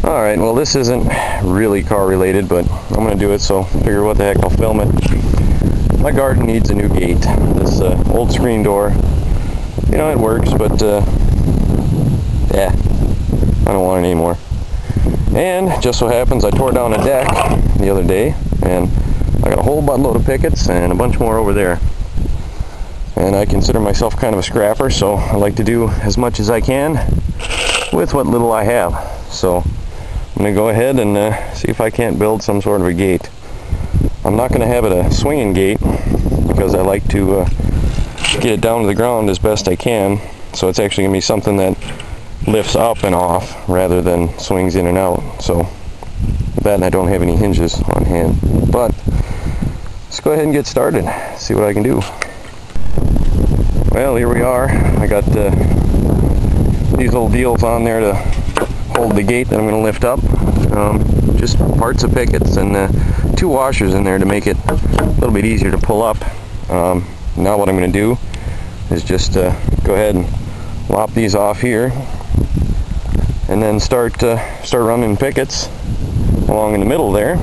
Alright, well this isn't really car related, but I'm going to do it, so figure what the heck, I'll film it. My garden needs a new gate. This old screen door, you know, it works, but yeah, I don't want it anymore. And just so happens I tore down a deck the other day, and I got a whole buttload of pickets and a bunch more over there. And I consider myself kind of a scrapper, so I like to do as much as I can with what little I have. So I'm going to go ahead and see if I can't build some sort of a gate. I'm not going to have it a swinging gate because I like to get it down to the ground as best I can. So it's actually going to be something that lifts up and off rather than swings in and out. So with that, I don't have any hinges on hand. But let's go ahead and get started, see what I can do. Well, here we are. I got these little deals on there to hold the gate that I'm going to lift up. Just parts of pickets and 2 washers in there to make it a little bit easier to pull up. Now what I'm going to do is just go ahead and lop these off here, and then start running pickets along in the middle there.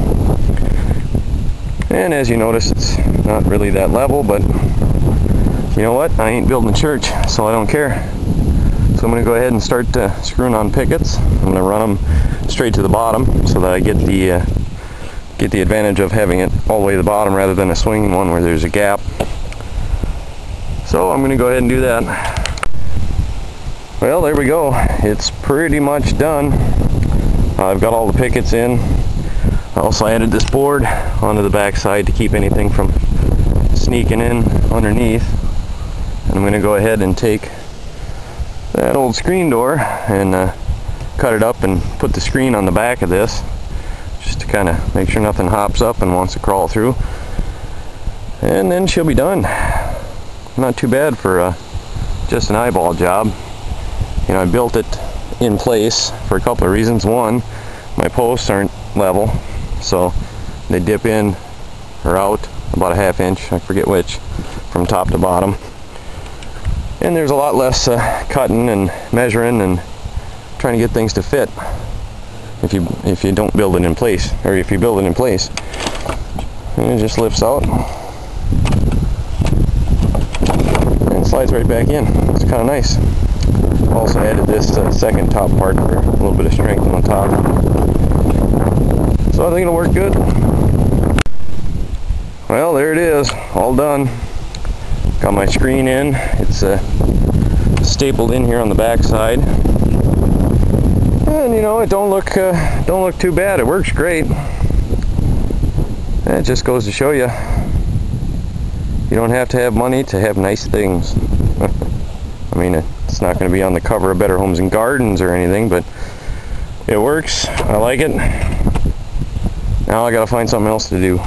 And as you notice, it's not really that level, but you know what? I ain't building a church, so I don't care. So I'm going to go ahead and start screwing on pickets. I'm going to run them straight to the bottom so that I get the advantage of having it all the way to the bottom rather than a swinging one where there's a gap. So I'm going to go ahead and do that. Well, there we go. It's pretty much done. I've got all the pickets in. I also added this board onto the back side to keep anything from sneaking in underneath. And I'm going to go ahead and take that old screen door and cut it up and put the screen on the back of this, just to kind of make sure nothing hops up and wants to crawl through. And then she'll be done. Not too bad for just an eyeball job. You know, I built it in place for a couple of reasons. One, my posts aren't level, so they dip in or out about a ½ inch, I forget which, from top to bottom. And there's a lot less cutting and measuring and trying to get things to fit if you don't build it in place, or if you build it in place. And it just lifts out and slides right back in. It's kind of nice. Also added this second top part for a little bit of strength on top. So I think it'll work good. Well, there it is, all done. Got my screen in. It's stapled in here on the back side, and you know, it don't look too bad. It works great. And it just goes to show you, you don't have to have money to have nice things. I mean, it's not going to be on the cover of Better Homes and Gardens or anything, but it works. I like it. Now I got to find something else to do.